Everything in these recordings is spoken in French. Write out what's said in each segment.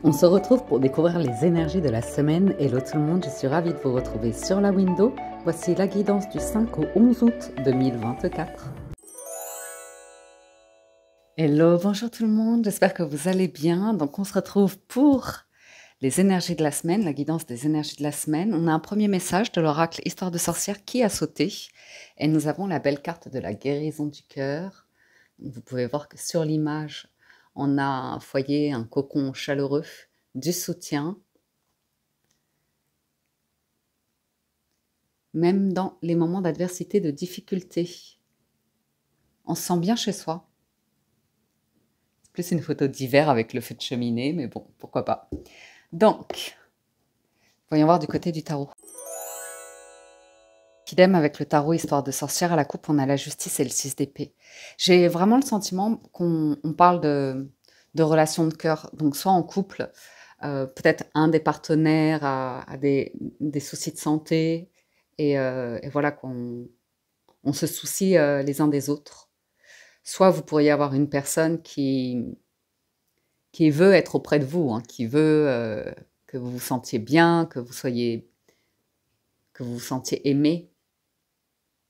On se retrouve pour découvrir les énergies de la semaine. Hello tout le monde, je suis ravie de vous retrouver sur la window. Voici la guidance du 5 au 11 août 2024. Hello, bonjour tout le monde, j'espère que vous allez bien. Donc on se retrouve pour les énergies de la semaine, la guidance des énergies de la semaine. On a un premier message de l'oracle Histoire de sorcière qui a sauté. Et nous avons la belle carte de la guérison du cœur. Vous pouvez voir que sur l'image, on a un foyer, un cocon chaleureux, du soutien. Même dans les moments d'adversité, de difficulté. On se sent bien chez soi. C'est plus une photo d'hiver avec le feu de cheminée, mais bon, pourquoi pas. Donc, voyons voir du côté du tarot. Idem avec le tarot Histoire de sorcière, à la coupe, on a la justice et le 6 d'épée. J'ai vraiment le sentiment qu'on parle de relations de cœur, donc soit en couple, peut-être un des partenaires a des soucis de santé, et voilà qu'on se soucie les uns des autres. Soit vous pourriez avoir une personne qui veut être auprès de vous, hein, qui veut que vous vous sentiez bien, que vous vous sentiez aimé.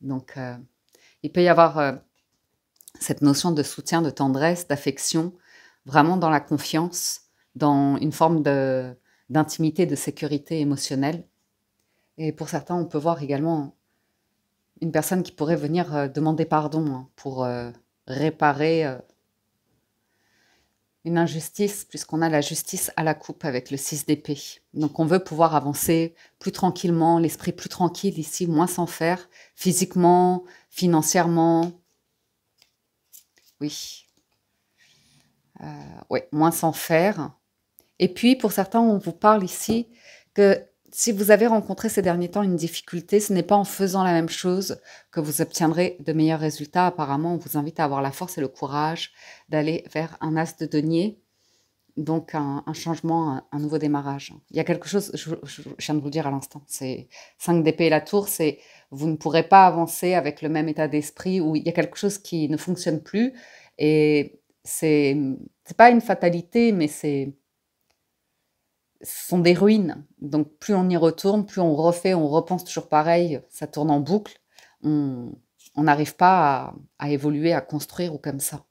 Donc, il peut y avoir cette notion de soutien, de tendresse, d'affection, vraiment dans la confiance, dans une forme d'intimité, de sécurité émotionnelle. Et pour certains, on peut voir également une personne qui pourrait venir demander pardon, hein, pour réparer une injustice, puisqu'on a la justice à la coupe avec le 6 d'épée. Donc on veut pouvoir avancer plus tranquillement, l'esprit plus tranquille ici, moins s'en faire, physiquement, financièrement. Oui. Ouais, moins s'en faire. Et puis pour certains, on vous parle ici que si vous avez rencontré ces derniers temps une difficulté, ce n'est pas en faisant la même chose que vous obtiendrez de meilleurs résultats. Apparemment, on vous invite à avoir la force et le courage d'aller vers un as de denier, donc un changement, un nouveau démarrage. Il y a quelque chose, je viens de vous le dire à l'instant, c'est 5 d'épée et la tour, c'est vous ne pourrez pas avancer avec le même état d'esprit, où il y a quelque chose qui ne fonctionne plus, et c'est pas une fatalité, mais ce sont des ruines. Donc plus on y retourne, plus on refait, on repense toujours pareil, ça tourne en boucle. On n'arrive pas à évoluer, à construire ou comme ça.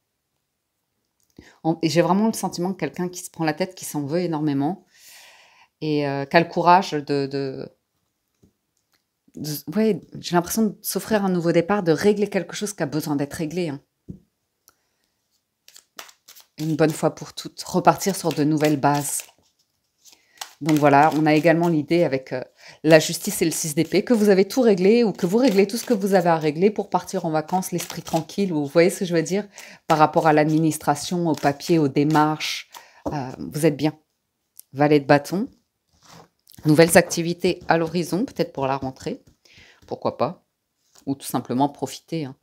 Et j'ai vraiment le sentiment de quelqu'un qui se prend la tête, qui s'en veut énormément et qui a le courage ouais, j'ai l'impression de s'offrir un nouveau départ, de régler quelque chose qui a besoin d'être réglé, hein. Une bonne fois pour toutes, repartir sur de nouvelles bases. Donc voilà, on a également l'idée avec la justice et le 6 d'épée, que vous avez tout réglé ou que vous réglez tout ce que vous avez à régler pour partir en vacances, l'esprit tranquille, ou vous voyez ce que je veux dire, par rapport à l'administration, aux papiers, aux démarches, vous êtes bien. Valet de bâton, nouvelles activités à l'horizon, peut-être pour la rentrée, pourquoi pas, ou tout simplement profiter, hein,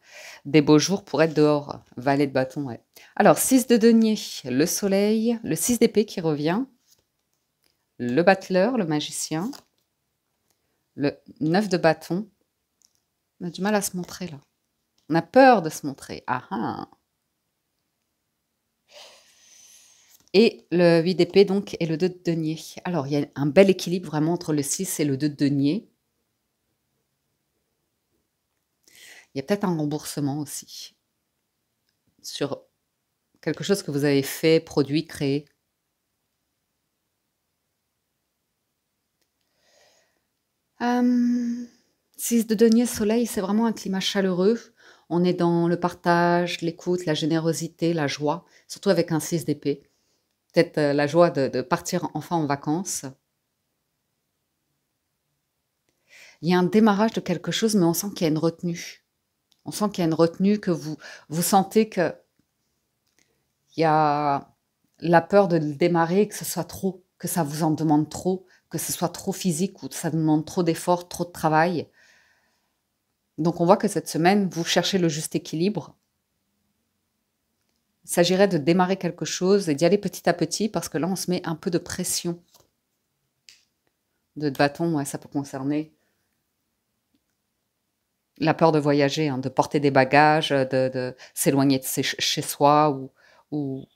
des beaux jours pour être dehors. Valet de bâton, ouais. Alors, 6 de denier, le soleil, le 6 d'épée qui revient, le battleur, le magicien, le 9 de bâton. On a du mal à se montrer là. On a peur de se montrer. Ah ah. Et le 8 d'épée donc et le 2 de denier. Alors il y a un bel équilibre vraiment entre le 6 et le 2 de denier. Il y a peut-être un remboursement aussi sur quelque chose que vous avez fait, produit, créé. Euh, 6 de denier, soleil, c'est vraiment un climat chaleureux. On est dans le partage, l'écoute, la générosité, la joie, surtout avec un 6 d'épée. Peut-être la joie de partir enfin en vacances. Il y a un démarrage de quelque chose, mais on sent qu'il y a une retenue. On sent qu'il y a une retenue, que vous sentez qu'il y a la peur de le démarrer, que ce soit trop, que ça vous en demande trop, que ce soit trop physique ou que ça demande trop d'efforts, trop de travail. Donc on voit que cette semaine, vous cherchez le juste équilibre. Il s'agirait de démarrer quelque chose et d'y aller petit à petit parce que là, on se met un peu de pression. De bâton, ouais, ça peut concerner la peur de voyager, hein, de porter des bagages, de s'éloigner de chez soi ou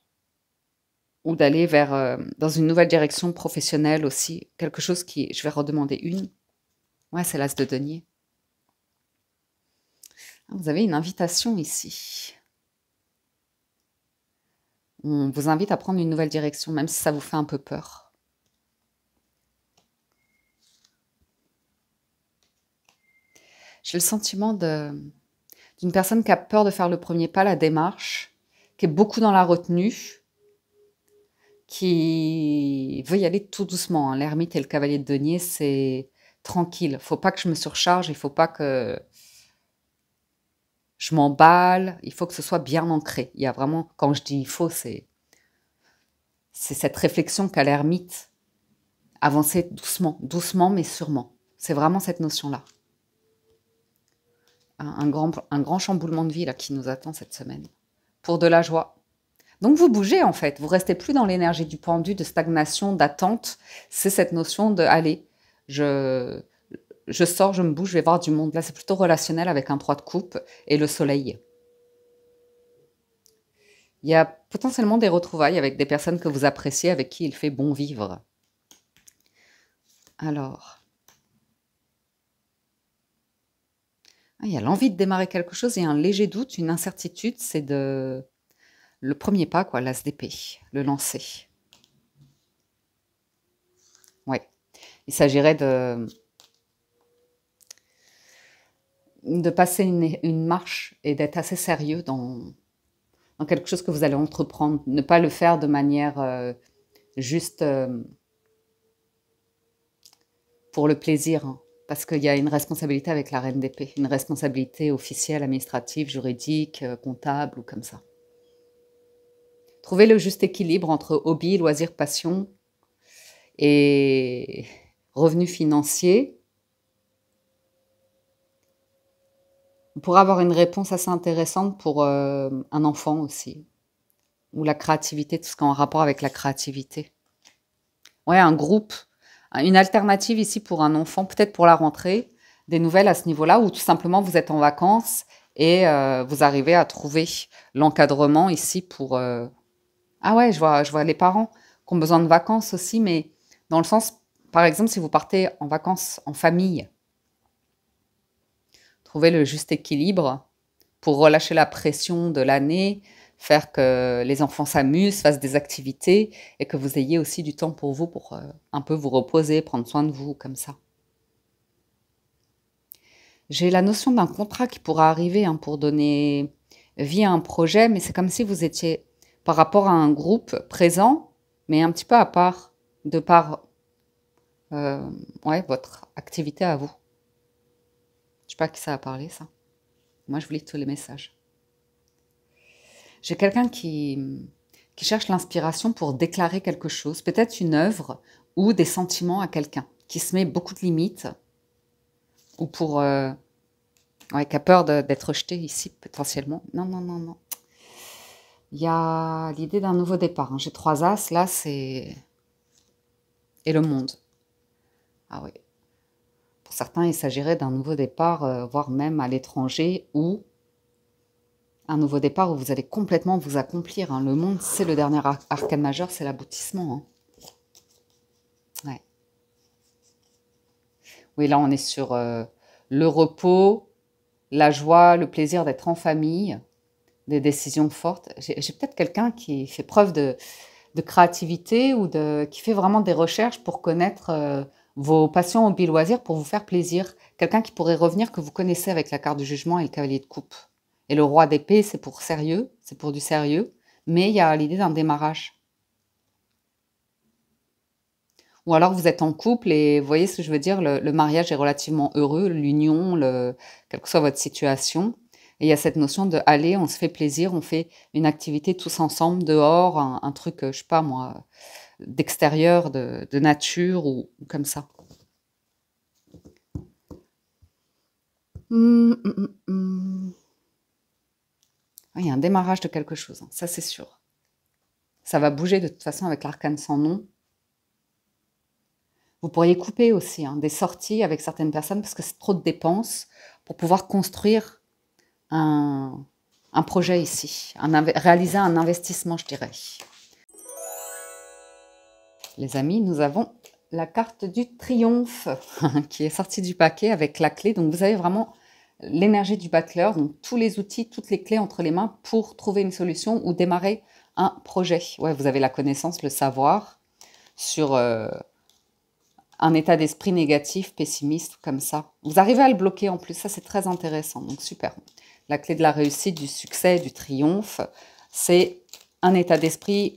ou d'aller vers dans une nouvelle direction professionnelle aussi. Quelque chose qui... Je vais redemander une. Ouais, c'est l'as de denier. Vous avez une invitation ici. On vous invite à prendre une nouvelle direction, même si ça vous fait un peu peur. J'ai le sentiment d'une personne qui a peur de faire le premier pas, la démarche, qui est beaucoup dans la retenue, qui veut y aller tout doucement, hein. L'ermite et le cavalier de denier, c'est tranquille. Faut pas que je me surcharge, il faut pas que je m'emballe, il faut que ce soit bien ancré. Il y a vraiment, quand je dis il faut, c'est cette réflexion qu'a l'ermite. Avancer doucement, doucement mais sûrement. C'est vraiment cette notion-là. Un grand chamboulement de vie là, qui nous attend cette semaine. Pour de la joie. Donc vous bougez en fait, vous restez plus dans l'énergie du pendu, de stagnation, d'attente. C'est cette notion de, allez, je sors, je me bouge, je vais voir du monde. Là, c'est plutôt relationnel avec un 3 de coupe et le soleil. Il y a potentiellement des retrouvailles avec des personnes que vous appréciez, avec qui il fait bon vivre. Alors, il y a l'envie de démarrer quelque chose et un léger doute, une incertitude, c'est le premier pas, quoi, l'as d'épée, le lancer. Ouais, il s'agirait de passer une marche et d'être assez sérieux dans quelque chose que vous allez entreprendre. Ne pas le faire de manière juste pour le plaisir, hein, parce qu'il y a une responsabilité avec la reine d'épée, une responsabilité officielle, administrative, juridique, comptable ou comme ça. Trouvez le juste équilibre entre hobby, loisir, passion et revenus financiers. On pourrait avoir une réponse assez intéressante pour un enfant aussi. Ou la créativité, tout ce qui est en rapport avec la créativité. Ouais, un groupe, une alternative ici pour un enfant, peut-être pour la rentrée, des nouvelles à ce niveau-là, ou tout simplement vous êtes en vacances et vous arrivez à trouver l'encadrement ici pour... Ah ouais, je vois les parents qui ont besoin de vacances aussi, mais dans le sens, par exemple, si vous partez en vacances en famille, trouver le juste équilibre pour relâcher la pression de l'année, faire que les enfants s'amusent, fassent des activités et que vous ayez aussi du temps pour vous, pour un peu vous reposer, prendre soin de vous, comme ça. J'ai la notion d'un contrat qui pourra arriver hein, pour donner vie à un projet, mais c'est comme si vous étiez par rapport à un groupe présent, mais un petit peu à part, de par ouais, votre activité à vous. Je sais pas à qui ça a parlé, ça. Moi, je vous lis tous les messages. J'ai quelqu'un qui cherche l'inspiration pour déclarer quelque chose, peut-être une œuvre ou des sentiments à quelqu'un, qui se met beaucoup de limites, ou pour... ouais, qui a peur d'être rejeté ici, potentiellement. Non, non, non, non. Il y a l'idée d'un nouveau départ. Hein. J'ai 3 as, là, c'est... Et le monde. Ah oui. Pour certains, il s'agirait d'un nouveau départ, voire même à l'étranger, ou un nouveau départ où vous allez complètement vous accomplir. Hein. Le monde, c'est le dernier arcane majeur, c'est l'aboutissement. Hein. Ouais. Oui, là, on est sur le repos, la joie, le plaisir d'être en famille, des décisions fortes. J'ai peut-être quelqu'un qui fait preuve de créativité ou qui fait vraiment des recherches pour connaître vos passions, hobbies, loisirs, pour vous faire plaisir. Quelqu'un qui pourrait revenir que vous connaissez avec la carte du jugement et le cavalier de coupe. Et le roi d'épée, c'est pour sérieux, c'est pour du sérieux, mais il y a l'idée d'un démarrage. Ou alors vous êtes en couple et vous voyez ce que je veux dire, le mariage est relativement heureux, l'union, quelle que soit votre situation. Et il y a cette notion de aller, on se fait plaisir, on fait une activité tous ensemble, dehors, un truc, je sais pas moi, d'extérieur, de nature ou comme ça. Ah, il y a un démarrage de quelque chose, hein, ça c'est sûr. Ça va bouger de toute façon avec l'arcane sans nom. Vous pourriez couper aussi hein, des sorties avec certaines personnes parce que c'est trop de dépenses pour pouvoir construire un projet ici, réaliser un investissement, je dirais. Les amis, nous avons la carte du triomphe qui est sortie du paquet avec la clé. Donc, vous avez vraiment l'énergie du battleur, donc tous les outils, toutes les clés entre les mains pour trouver une solution ou démarrer un projet. Ouais, vous avez la connaissance, le savoir sur un état d'esprit négatif, pessimiste, comme ça. Vous arrivez à le bloquer en plus, ça c'est très intéressant, donc super. La clé de la réussite, du succès, du triomphe, c'est un état d'esprit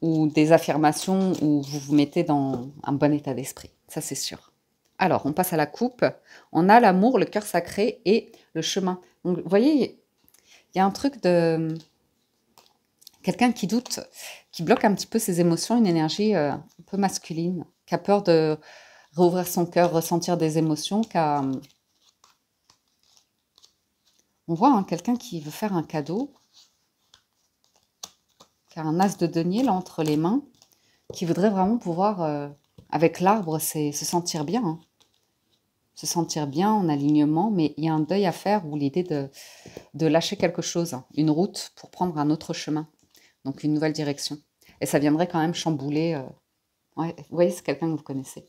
ou des affirmations où vous vous mettez dans un bon état d'esprit, ça c'est sûr. Alors, on passe à la coupe. On a l'amour, le cœur sacré et le chemin. Donc, vous voyez, il y a un truc de quelqu'un qui doute, qui bloque un petit peu ses émotions, une énergie un peu masculine, qui a peur de rouvrir son cœur, ressentir des émotions, on voit hein, quelqu'un qui veut faire un cadeau, qui a un as de denier là entre les mains, qui voudrait vraiment pouvoir, avec l'arbre, se sentir bien. Hein. Se sentir bien en alignement, mais il y a un deuil à faire ou l'idée de lâcher quelque chose, hein, une route pour prendre un autre chemin, donc une nouvelle direction. Et ça viendrait quand même chambouler. Ouais, vous voyez, c'est quelqu'un que vous connaissez.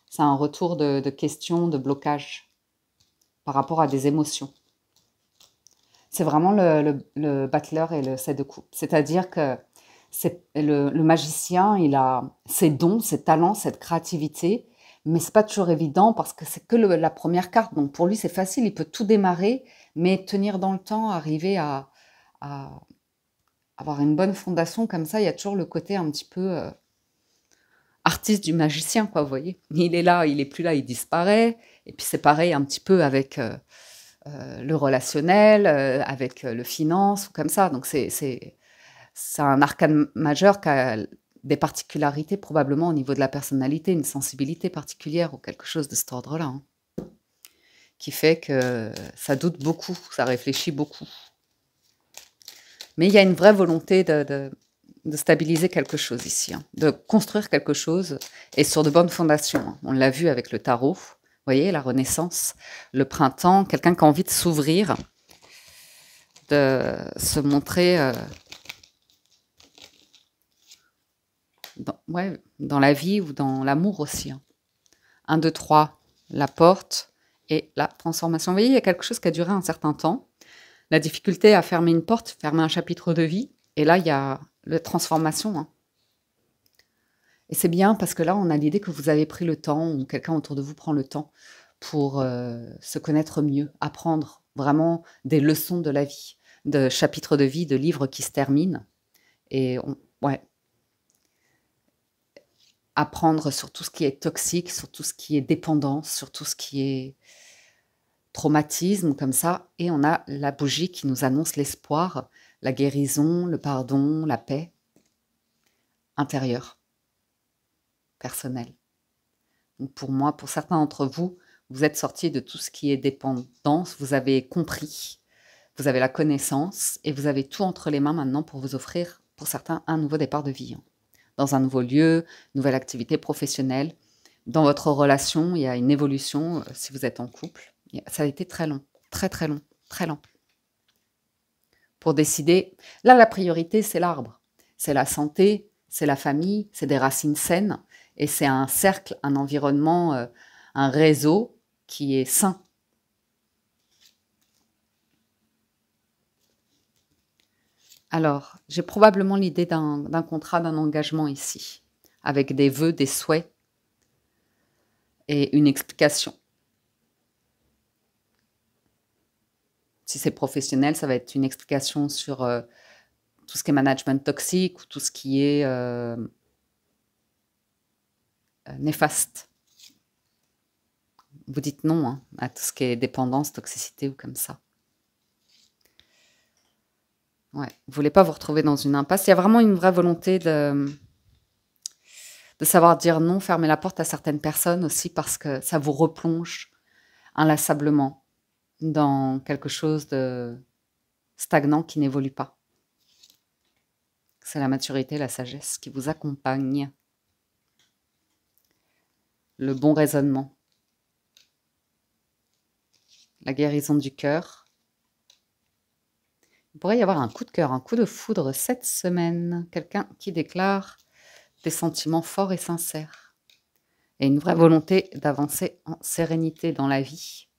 C'est un retour de questions, de blocage par rapport à des émotions. C'est vraiment le battleur et le 7 de coupe. C'est-à-dire que le magicien, il a ses dons, ses talents, cette créativité, mais c'est pas toujours évident parce que c'est que la première carte. Donc pour lui, c'est facile, il peut tout démarrer, mais tenir dans le temps, arriver à avoir une bonne fondation comme ça, il y a toujours le côté un petit peu artiste du magicien, quoi, vous voyez. Il est là, il est plus là, il disparaît. Et puis c'est pareil un petit peu avec le relationnel, avec le finance, ou comme ça. Donc c'est un arcane majeur qui a des particularités probablement au niveau de la personnalité, une sensibilité particulière ou quelque chose de cet ordre-là, hein, qui fait que ça doute beaucoup, ça réfléchit beaucoup. Mais il y a une vraie volonté de stabiliser quelque chose ici, hein, de construire quelque chose et sur de bonnes fondations. Hein. On l'a vu avec le tarot, vous voyez, la renaissance, le printemps, quelqu'un qui a envie de s'ouvrir, de se montrer dans la vie ou dans l'amour aussi. Hein. 1, 2, 3, la porte et la transformation. Vous voyez, il y a quelque chose qui a duré un certain temps. La difficulté à fermer une porte, fermer un chapitre de vie. Et là, il y a la transformation. Hein. Et c'est bien parce que là, on a l'idée que vous avez pris le temps, ou quelqu'un autour de vous prend le temps pour se connaître mieux, apprendre vraiment des leçons de la vie, de chapitres de vie, de livres qui se terminent. Et ouais, apprendre sur tout ce qui est toxique, sur tout ce qui est dépendance, sur tout ce qui est traumatisme, comme ça. Et on a la bougie qui nous annonce l'espoir, la guérison, le pardon, la paix intérieure, personnelle. Donc pour moi, pour certains d'entre vous, vous êtes sortis de tout ce qui est dépendance, vous avez compris, vous avez la connaissance et vous avez tout entre les mains maintenant pour vous offrir, pour certains, un nouveau départ de vie. Hein. Dans un nouveau lieu, nouvelle activité professionnelle. Dans votre relation, il y a une évolution si vous êtes en couple. Ça a été très long, très très long, très lent. Pour décider, là la priorité c'est l'arbre, c'est la santé, c'est la famille, c'est des racines saines et c'est un cercle, un environnement, un réseau qui est sain. Alors, j'ai probablement l'idée d'un contrat, d'un engagement ici, avec des vœux, des souhaits et une explication. Si c'est professionnel, ça va être une explication sur tout ce qui est management toxique ou tout ce qui est néfaste. Vous dites non hein, à tout ce qui est dépendance, toxicité ou comme ça. Ouais, vous voulez pas vous retrouver dans une impasse. Il y a vraiment une vraie volonté de savoir dire non, fermer la porte à certaines personnes aussi parce que ça vous replonge inlassablement dans quelque chose de stagnant qui n'évolue pas. C'est la maturité, la sagesse qui vous accompagne. Le bon raisonnement. La guérison du cœur. Il pourrait y avoir un coup de cœur, un coup de foudre cette semaine. Quelqu'un qui déclare des sentiments forts et sincères. Et une vraie volonté d'avancer en sérénité dans la vie.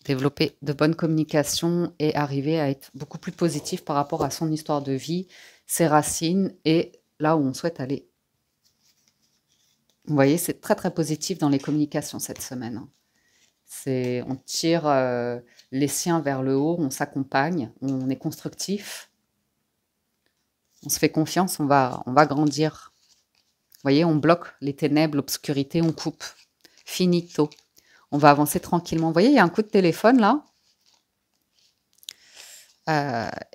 Développer de bonnes communications et arriver à être beaucoup plus positif par rapport à son histoire de vie, ses racines et là où on souhaite aller. Vous voyez, c'est très très positif dans les communications cette semaine. On tire les siens vers le haut, on s'accompagne, on est constructif, on se fait confiance, on va grandir. Vous voyez, on bloque les ténèbres, l'obscurité, on coupe. Finito. On va avancer tranquillement. Vous voyez, il y a un coup de téléphone là.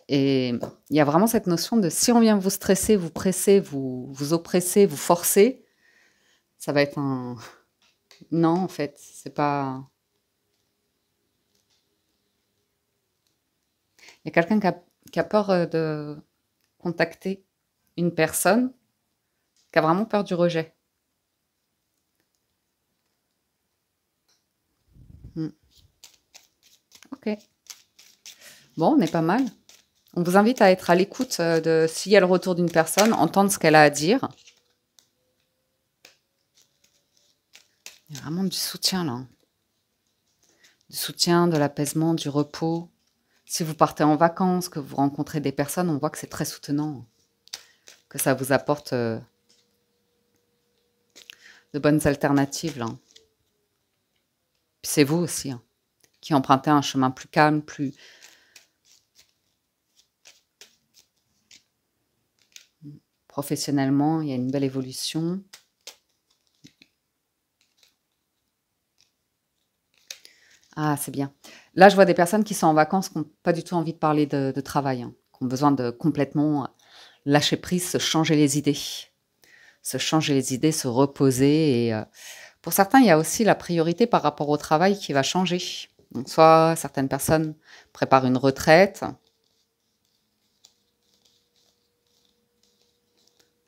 Et il y a vraiment cette notion de si on vient vous stresser, vous presser, vous oppresser, vous forcer, ça va être un... Non, en fait, c'est pas... Il y a quelqu'un qui a peur de contacter une personne, qui a vraiment peur du rejet. Ok. Bon, on est pas mal. On vous invite à être à l'écoute de s'il y a le retour d'une personne, entendre ce qu'elle a à dire. Il y a vraiment du soutien là. Du soutien, de l'apaisement, du repos. Si vous partez en vacances, que vous rencontrez des personnes, on voit que c'est très soutenant. Que ça vous apporte de bonnes alternatives là. Puis c'est vous aussi hein, qui empruntez un chemin plus calme, plus... Professionnellement, il y a une belle évolution. Ah, c'est bien. Là, je vois des personnes qui sont en vacances, qui n'ont pas du tout envie de parler de travail, hein, qui ont besoin de complètement lâcher prise, se changer les idées. Se changer les idées, se reposer. Et pour certains, il y a aussi la priorité par rapport au travail qui va changer. Donc, soit certaines personnes préparent une retraite,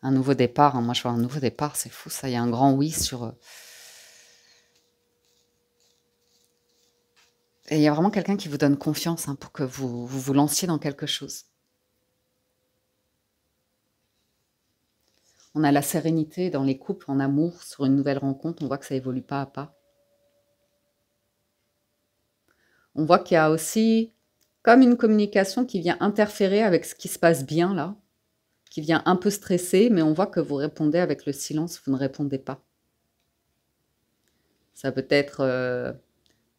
un nouveau départ. Hein. Moi, je vois un nouveau départ, c'est fou ça. Il y a un grand oui sur... Et il y a vraiment quelqu'un qui vous donne confiance hein, pour que vous lanciez dans quelque chose. On a la sérénité dans les couples, en amour, sur une nouvelle rencontre. On voit que ça évolue pas à pas. On voit qu'il y a aussi comme une communication qui vient interférer avec ce qui se passe bien là, qui vient un peu stresser, mais on voit que vous répondez avec le silence, vous ne répondez pas. Ça peut être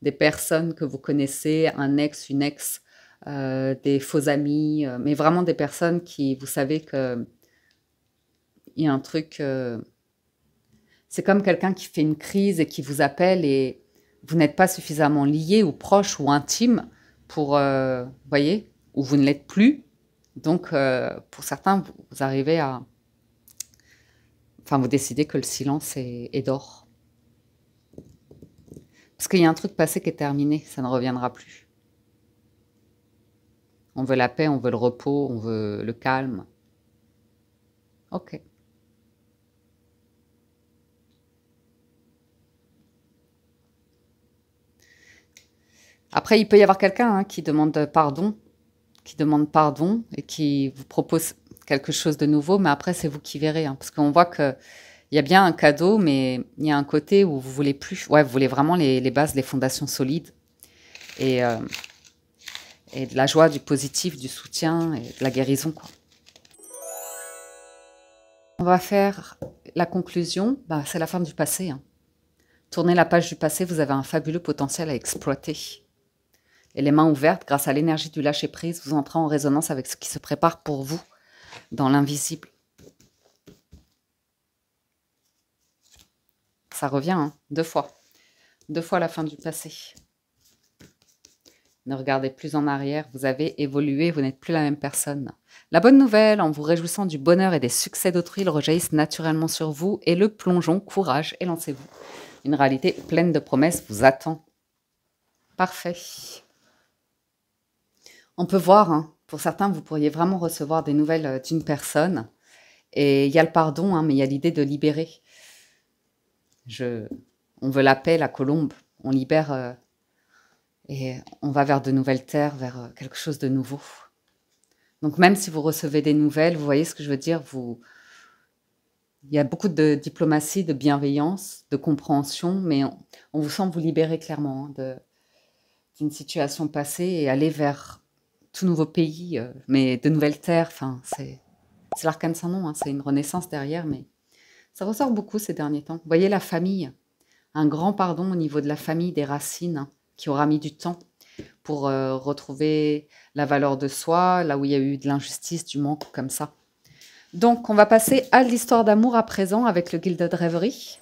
des personnes que vous connaissez, un ex, une ex, des faux amis, mais vraiment des personnes qui, vous savez que il y a un truc... c'est comme quelqu'un qui fait une crise et qui vous appelle et vous n'êtes pas suffisamment lié ou proche ou intime pour, vous voyez, ou vous ne l'êtes plus. Donc, pour certains, vous arrivez à... Enfin, vous décidez que le silence est d'or. Parce qu'il y a un truc passé qui est terminé, ça ne reviendra plus. On veut la paix, on veut le repos, on veut le calme. Ok. Après, il peut y avoir quelqu'un hein, qui demande pardon et qui vous propose quelque chose de nouveau, mais après, c'est vous qui verrez. Hein, parce qu'on voit qu'il y a bien un cadeau, mais il y a un côté où vous voulez plus. Ouais, vous voulez vraiment les bases, les fondations solides. Et de la joie, du positif, du soutien et de la guérison, quoi. On va faire la conclusion. Bah, c'est la fin du passé. Hein. Tournez la page du passé, vous avez un fabuleux potentiel à exploiter. Et les mains ouvertes, grâce à l'énergie du lâcher-prise, vous entrez en résonance avec ce qui se prépare pour vous dans l'invisible. Ça revient, hein, 2 fois. 2 fois la fin du passé. Ne regardez plus en arrière, vous avez évolué, vous n'êtes plus la même personne. La bonne nouvelle, en vous réjouissant du bonheur et des succès d'autrui, ils rejaillissent naturellement sur vous et le plongeon, courage et lancez-vous. Une réalité pleine de promesses vous attend. Parfait. On peut voir, hein, pour certains, vous pourriez vraiment recevoir des nouvelles d'une personne. Et il y a le pardon, hein, mais il y a l'idée de libérer. On veut la paix, la colombe. On libère et on va vers de nouvelles terres, vers quelque chose de nouveau. Donc même si vous recevez des nouvelles, vous voyez ce que je veux dire, Il y a beaucoup de diplomatie, de bienveillance, de compréhension, mais on vous sent vous libérer clairement hein, d'une situation passée et aller vers tout nouveau pays, mais de nouvelles terres. Enfin, c'est l'arcane sans nom, hein, c'est une renaissance derrière, mais ça ressort beaucoup ces derniers temps. Vous voyez la famille, un grand pardon au niveau de la famille, des racines, hein, qui aura mis du temps pour retrouver la valeur de soi, là où il y a eu de l'injustice, du manque, comme ça. Donc, on va passer à l'histoire d'amour à présent avec le Gilded Reverie.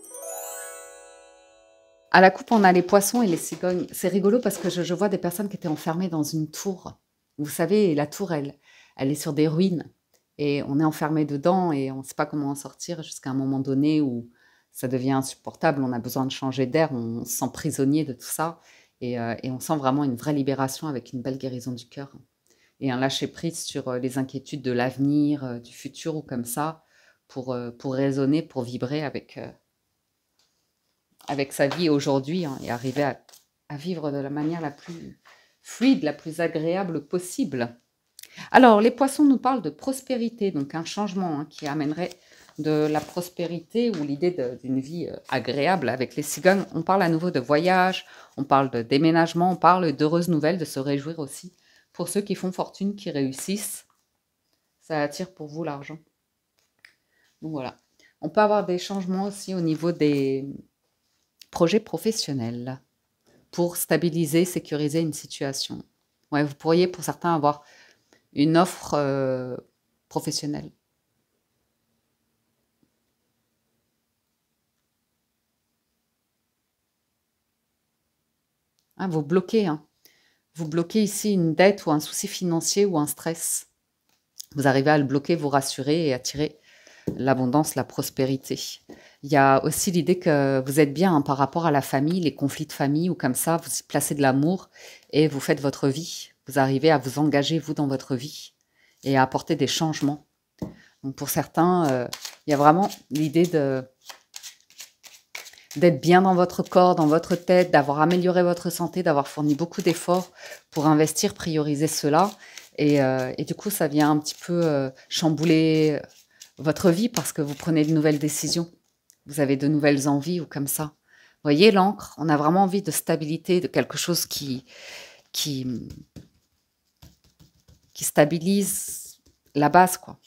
À la coupe, on a les poissons et les cigognes. C'est rigolo parce que je vois des personnes qui étaient enfermées dans une tour. Vous savez, la tour, elle est sur des ruines. Et on est enfermé dedans et on ne sait pas comment en sortir jusqu'à un moment donné où ça devient insupportable. On a besoin de changer d'air, on se sent prisonnier de tout ça. Et on sent vraiment une vraie libération avec une belle guérison du cœur. Et un lâcher-prise sur les inquiétudes de l'avenir, du futur ou comme ça, pour raisonner, pour vibrer avec sa vie aujourd'hui hein, et arriver à vivre de la manière la plus fluide, la plus agréable possible. Alors, les poissons nous parlent de prospérité, donc un changement hein, qui amènerait de la prospérité ou l'idée d'une vie agréable avec les cigognes. On parle à nouveau de voyage, on parle de déménagement, on parle d'heureuses nouvelles, de se réjouir aussi. Pour ceux qui font fortune, qui réussissent, ça attire pour vous l'argent. Donc voilà. On peut avoir des changements aussi au niveau des projets professionnels pour stabiliser, sécuriser une situation. Ouais, vous pourriez pour certains avoir une offre professionnelle. Ah, vous bloquez, hein. Vous bloquez ici une dette ou un souci financier ou un stress. Vous arrivez à le bloquer, vous rassurer et attirer l'abondance, la prospérité. Il y a aussi l'idée que vous êtes bien hein, par rapport à la famille, les conflits de famille ou comme ça, vous y placez de l'amour et vous faites votre vie. Vous arrivez à vous engager, vous, dans votre vie et à apporter des changements. Donc pour certains, il y a vraiment l'idée d'être bien dans votre corps, dans votre tête, d'avoir amélioré votre santé, d'avoir fourni beaucoup d'efforts pour investir, prioriser cela. Et du coup, ça vient un petit peu chambouler votre vie parce que vous prenez de nouvelles décisions. Vous avez de nouvelles envies ou comme ça. Vous voyez l'encre, on a vraiment envie de stabilité, de quelque chose qui stabilise la base, quoi.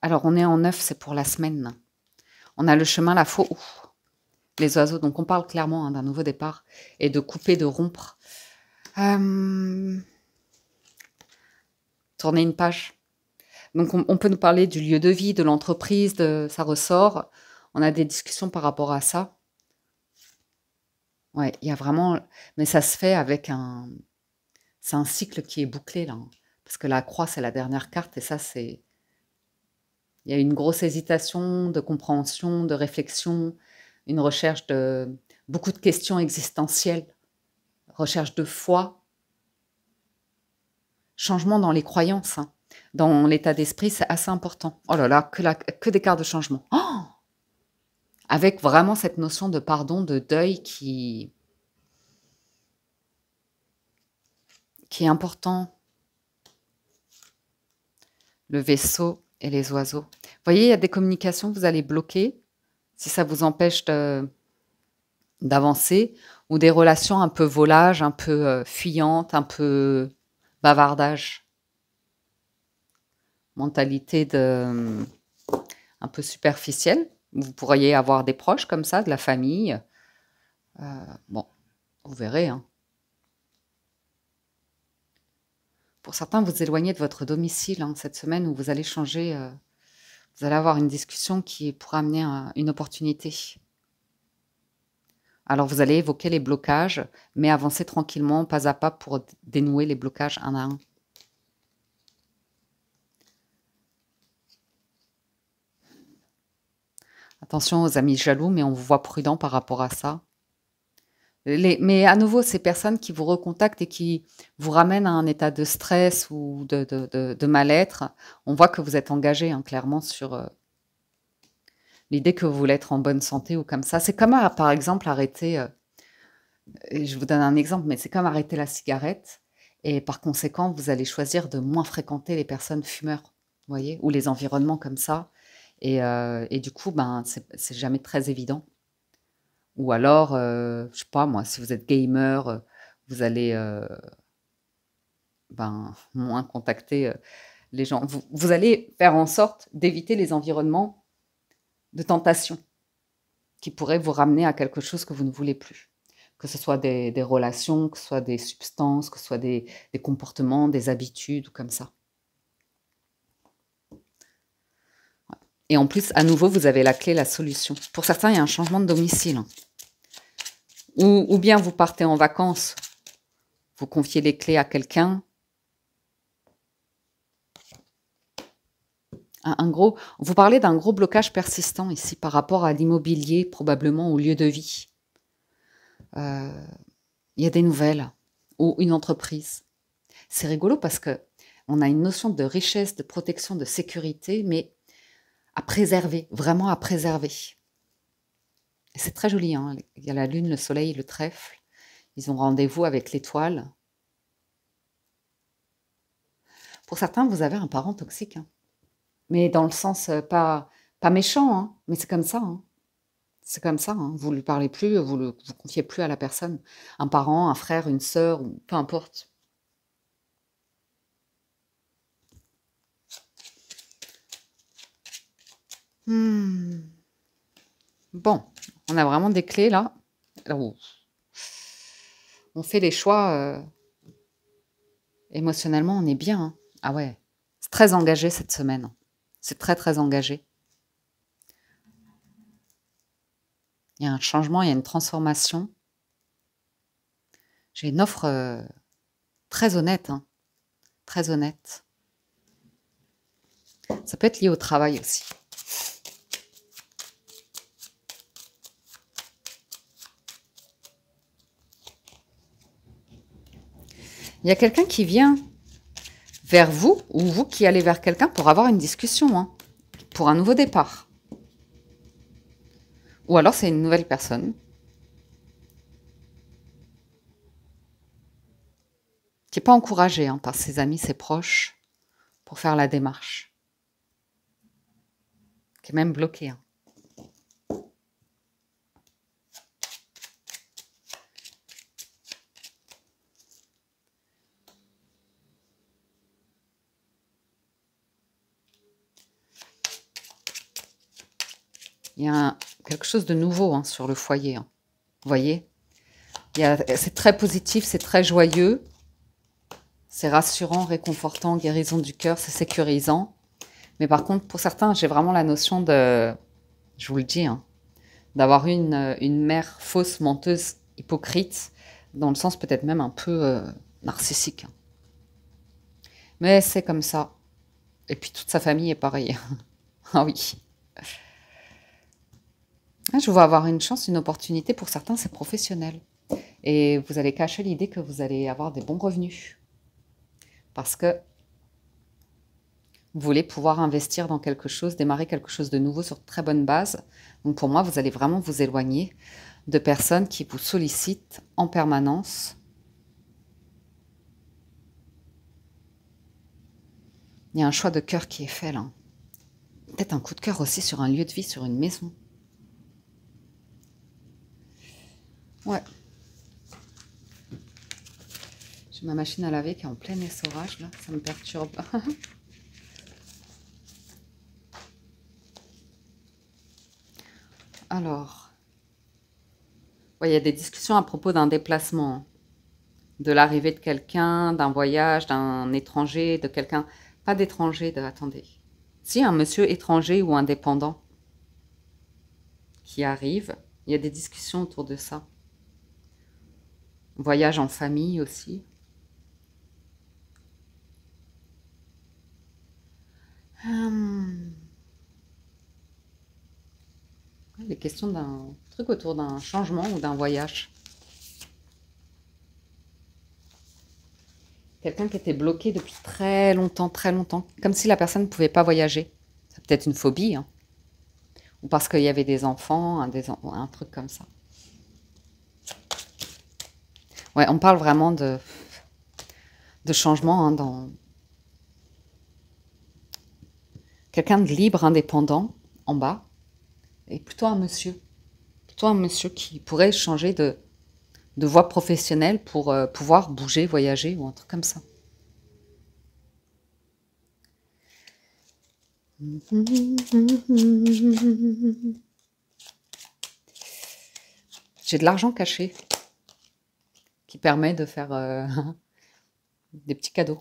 Alors, on est en 9, c'est pour la semaine. On a le chemin, la faux, les oiseaux. Donc, on parle clairement hein, d'un nouveau départ et de couper, de rompre. Tourner une page. Donc, on peut nous parler du lieu de vie, de l'entreprise, de ça ressort. On a des discussions par rapport à ça. Ouais, il y a vraiment... Mais ça se fait avec un... C'est un cycle qui est bouclé, là. Hein. Parce que la croix, c'est la dernière carte. Et ça, c'est... Il y a une grosse hésitation de compréhension, de réflexion, une recherche de... Beaucoup de questions existentielles. Recherche de foi. Changement dans les croyances. Hein. Dans l'état d'esprit, c'est assez important. Oh là là, que des cartes de changement. Oh avec vraiment cette notion de pardon, de deuil qui est important. Le vaisseau et les oiseaux. Vous voyez, il y a des communications que vous allez bloquer si ça vous empêche d'avancer ou des relations un peu volage, un peu fuyantes, un peu bavardage. Mentalité un peu superficielle. Vous pourriez avoir des proches comme ça, de la famille. Bon, vous verrez. Hein. Pour certains, vous éloignez de votre domicile hein, cette semaine où vous allez changer. Vous allez avoir une discussion qui pourra amener une opportunité. Alors, vous allez évoquer les blocages, mais avancer tranquillement, pas à pas, pour dénouer les blocages un à un. Attention aux amis jaloux, mais on vous voit prudent par rapport à ça. Mais à nouveau, ces personnes qui vous recontactent et qui vous ramènent à un état de stress ou de mal-être, on voit que vous êtes engagé hein, clairement sur l'idée que vous voulez être en bonne santé ou comme ça. C'est comme, par exemple, arrêter, et je vous donne un exemple, mais c'est comme arrêter la cigarette et par conséquent, vous allez choisir de moins fréquenter les personnes fumeurs, vous voyez, ou les environnements comme ça. Et du coup, ben, c'est jamais très évident. Ou alors, je sais pas moi, si vous êtes gamer, vous allez, ben, moins contacter, les gens. Vous allez faire en sorte d'éviter les environnements de tentation qui pourraient vous ramener à quelque chose que vous ne voulez plus. Que ce soit des relations, que ce soit des substances, que ce soit des comportements, des habitudes ou comme ça. Et en plus, à nouveau, vous avez la clé, la solution. Pour certains, il y a un changement de domicile, hein. Ou bien vous partez en vacances, vous confiez les clés à quelqu'un. Vous parlez d'un gros blocage persistant ici par rapport à l'immobilier, probablement au lieu de vie. Il y a des nouvelles ou une entreprise. C'est rigolo parce que on a une notion de richesse, de protection, de sécurité, mais à préserver, vraiment à préserver. Et c'est très joli, hein. Il y a la lune, le soleil, le trèfle. Ils ont rendez-vous avec l'étoile. Pour certains, vous avez un parent toxique, hein. Mais dans le sens pas méchant, hein, mais c'est comme ça, hein. C'est comme ça, hein. Vous ne lui parlez plus, vous confiez plus à la personne. Un parent, un frère, une sœur, ou peu importe. Bon, on a vraiment des clés là. Oh. On fait les choix émotionnellement, on est bien, hein. Ah ouais, c'est très engagé cette semaine. C'est très très engagé. Il y a un changement, il y a une transformation. J'ai une offre très honnête, hein, très honnête. Ça peut être lié au travail aussi. Il y a quelqu'un qui vient vers vous, ou vous qui allez vers quelqu'un pour avoir une discussion, hein, pour un nouveau départ. Ou alors c'est une nouvelle personne qui n'est pas encouragée, hein, par ses amis, ses proches, pour faire la démarche. Qui est même bloquée, hein. Il y a quelque chose de nouveau, hein, sur le foyer, hein. Vous voyez, c'est très positif, c'est très joyeux, c'est rassurant, réconfortant, guérison du cœur, c'est sécurisant. Mais par contre, pour certains, j'ai vraiment la notion de, je vous le dis, hein, d'avoir eu une mère fausse, menteuse, hypocrite, dans le sens peut-être même un peu narcissique. Mais c'est comme ça. Et puis toute sa famille est pareille. Ah oui. Je vois avoir une chance, une opportunité. Pour certains, c'est professionnel. Et vous allez cacher l'idée que vous allez avoir des bons revenus. Parce que vous voulez pouvoir investir dans quelque chose, démarrer quelque chose de nouveau sur de très bonne base. Donc pour moi, vous allez vraiment vous éloigner de personnes qui vous sollicitent en permanence. Il y a un choix de cœur qui est fait là. Peut-être un coup de cœur aussi sur un lieu de vie, sur une maison. Ouais. J'ai ma machine à laver qui est en plein essorage là, ça me perturbe. Alors, ouais, il y a des discussions à propos d'un déplacement, de l'arrivée de quelqu'un, d'un voyage, d'un étranger, de quelqu'un, pas d'étranger, attendez. Si, un monsieur étranger ou indépendant qui arrive, il y a des discussions autour de ça. Voyage en famille aussi. Les questions d'un truc autour d'un changement ou d'un voyage. Quelqu'un qui était bloqué depuis très longtemps, comme si la personne ne pouvait pas voyager. C'est peut-être une phobie, hein. Ou parce qu'il y avait des enfants, un truc comme ça. Ouais, on parle vraiment de changement, hein, dans quelqu'un de libre, indépendant, en bas, et plutôt un monsieur. Plutôt un monsieur qui pourrait changer de voie professionnelle pour pouvoir bouger, voyager ou un truc comme ça. J'ai de l'argent caché qui permet de faire des petits cadeaux.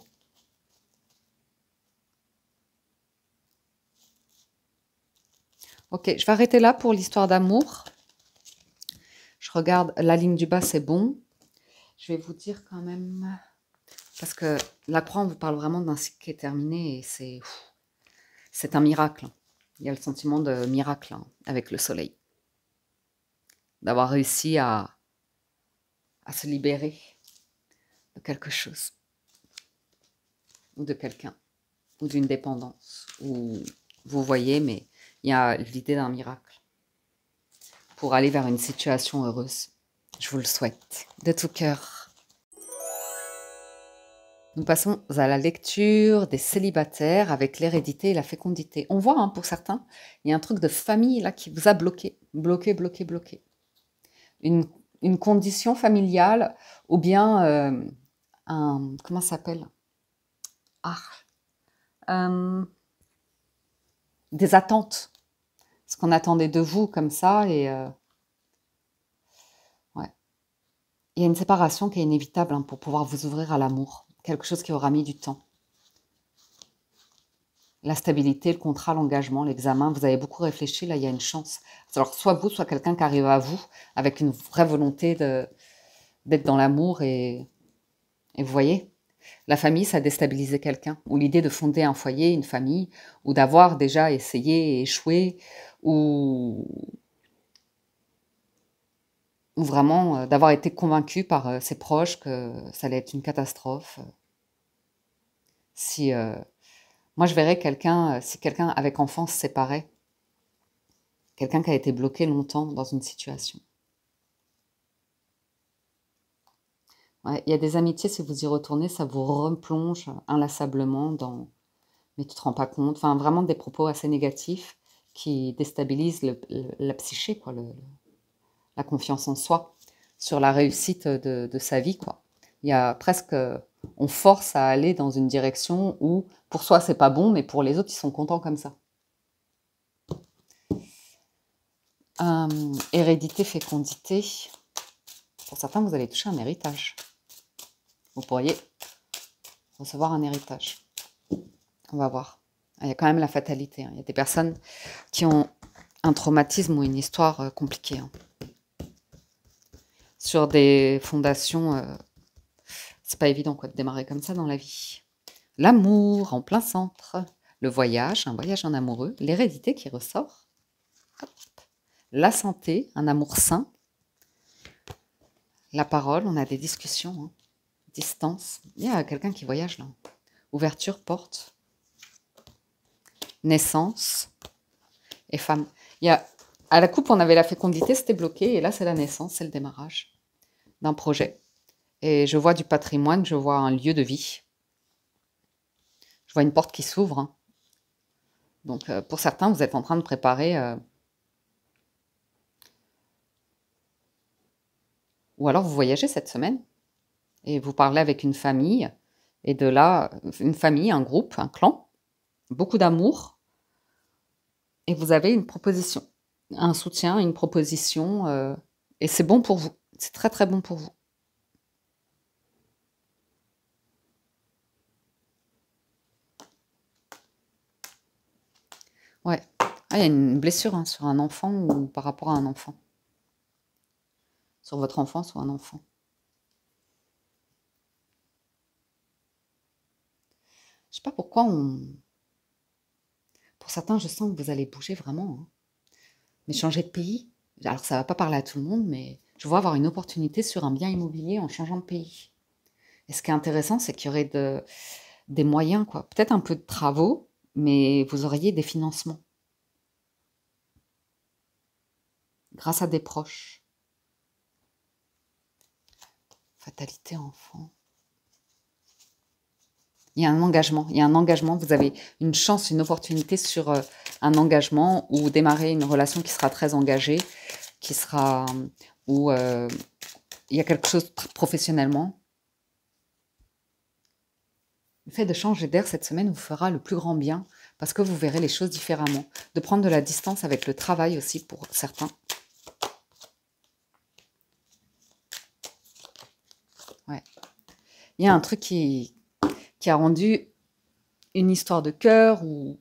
Ok, je vais arrêter là pour l'histoire d'amour. Je regarde la ligne du bas, c'est bon. Je vais vous dire quand même, parce que la croix, on vous parle vraiment d'un cycle qui est terminé et c'est un miracle. Il y a le sentiment de miracle avec le soleil. D'avoir réussi à se libérer de quelque chose, ou de quelqu'un, ou d'une dépendance, ou vous voyez, mais il y a l'idée d'un miracle pour aller vers une situation heureuse. Je vous le souhaite de tout cœur. Nous passons à la lecture des célibataires avec l'hérédité et la fécondité. On voit, pour certains, il y a un truc de famille là qui vous a bloqué. Une condition familiale ou bien comment ça s'appelle? Des attentes. Ce qu'on attendait de vous comme ça et ouais. Il y a une séparation qui est inévitable pour pouvoir vous ouvrir à l'amour. Quelque chose qui aura mis du temps. La stabilité, le contrat, l'engagement, l'examen, vous avez beaucoup réfléchi, là il y a une chance. Alors soit vous, soit quelqu'un qui arrive à vous avec une vraie volonté d'être dans l'amour et vous voyez, la famille, ça a déstabilisé quelqu'un. Ou l'idée de fonder un foyer, une famille, ou d'avoir déjà essayé et échoué, ou vraiment d'avoir été convaincu par ses proches que ça allait être une catastrophe. Si moi je verrais quelqu'un, si quelqu'un avec enfant se séparait, quelqu'un qui a été bloqué longtemps dans une situation. Ouais, il y a des amitiés, si vous y retournez, ça vous replonge inlassablement dans mais tu te rends pas compte, enfin vraiment des propos assez négatifs qui déstabilisent la psyché, quoi, la confiance en soi, sur la réussite de sa vie, quoi. Il y a presque, on force à aller dans une direction où pour soi c'est pas bon, mais pour les autres ils sont contents comme ça. Hérédité, fécondité. Pour certains, vous allez toucher un héritage. Vous pourriez recevoir un héritage. On va voir. Il y a quand même la fatalité. Il y a des personnes qui ont un traumatisme ou une histoire compliquée. Sur des fondations, c'est pas évident quoi, de démarrer comme ça dans la vie. L'amour en plein centre. Le voyage, un voyage en amoureux. L'hérédité qui ressort. Hop. La santé, un amour sain. La parole, on a des discussions. Distance. Il y a quelqu'un qui voyage là. Ouverture, porte. Naissance et femme. Il y a, à la coupe, on avait la fécondité, c'était bloqué. Et là, c'est la naissance, c'est le démarrage d'un projet. Et je vois du patrimoine, je vois un lieu de vie. Je vois une porte qui s'ouvre. Donc, pour certains, vous êtes en train de préparer... ou alors, vous voyagez cette semaine et vous parlez avec une famille. Et de là, une famille, un groupe, un clan, beaucoup d'amour. Et vous avez une proposition, un soutien, une proposition. Et c'est bon pour vous. C'est très, très bon pour vous. Ouais. Ah, il y a une blessure sur un enfant ou par rapport à un enfant. Sur votre enfance ou un enfant. Je sais pas pourquoi Pour certains, je sens que vous allez bouger vraiment. Mais changer de pays. Alors, ça va pas parler à tout le monde, mais je vois avoir une opportunité sur un bien immobilier en changeant de pays. Et ce qui est intéressant, c'est qu'il y aurait des moyens, quoi. Peut-être un peu de travaux, mais vous auriez des financements. Grâce à des proches. Fatalité enfant. Il y a un engagement. Il y a un engagement. Vous avez une chance, une opportunité sur un engagement ou démarrer une relation qui sera très engagée, qui sera... où il y a quelque chose professionnellement. Le fait de changer d'air cette semaine vous fera le plus grand bien parce que vous verrez les choses différemment. De prendre de la distance avec le travail aussi pour certains. Ouais. Il y a un truc qui a rendu une histoire de cœur ou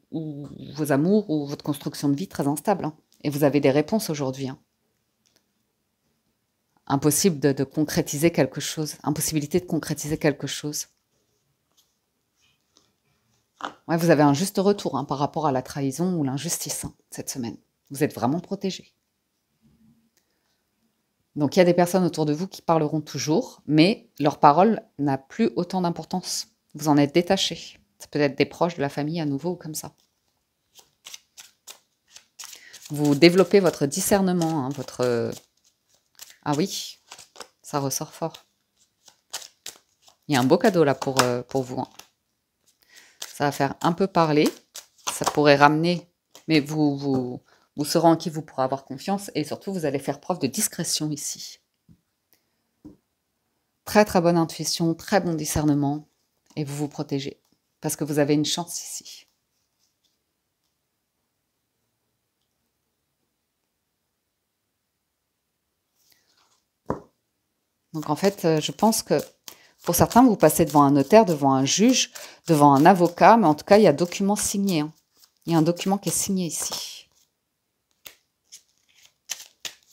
vos amours ou votre construction de vie très instable. Hein. Et vous avez des réponses aujourd'hui. Hein. Impossible de concrétiser quelque chose. Impossibilité de concrétiser quelque chose. Ouais, vous avez un juste retour hein, par rapport à la trahison ou l'injustice hein, cette semaine. Vous êtes vraiment protégé. Donc il y a des personnes autour de vous qui parleront toujours, mais leur parole n'a plus autant d'importance. Vous en êtes détaché. Ça peut être des proches de la famille à nouveau ou comme ça. Vous développez votre discernement, hein, votre... Ah oui, ça ressort fort. Il y a un beau cadeau là pour vous. Hein. Ça va faire un peu parler. Ça pourrait ramener... Mais vous saurez en qui vous pourrez avoir confiance. Et surtout, vous allez faire preuve de discrétion ici. Très très bonne intuition, très bon discernement. Et vous vous protégez. Parce que vous avez une chance ici. Donc en fait, je pense que pour certains, vous passez devant un notaire, devant un juge, devant un avocat, mais en tout cas, il y a document signé. Hein. Il y a un document qui est signé ici.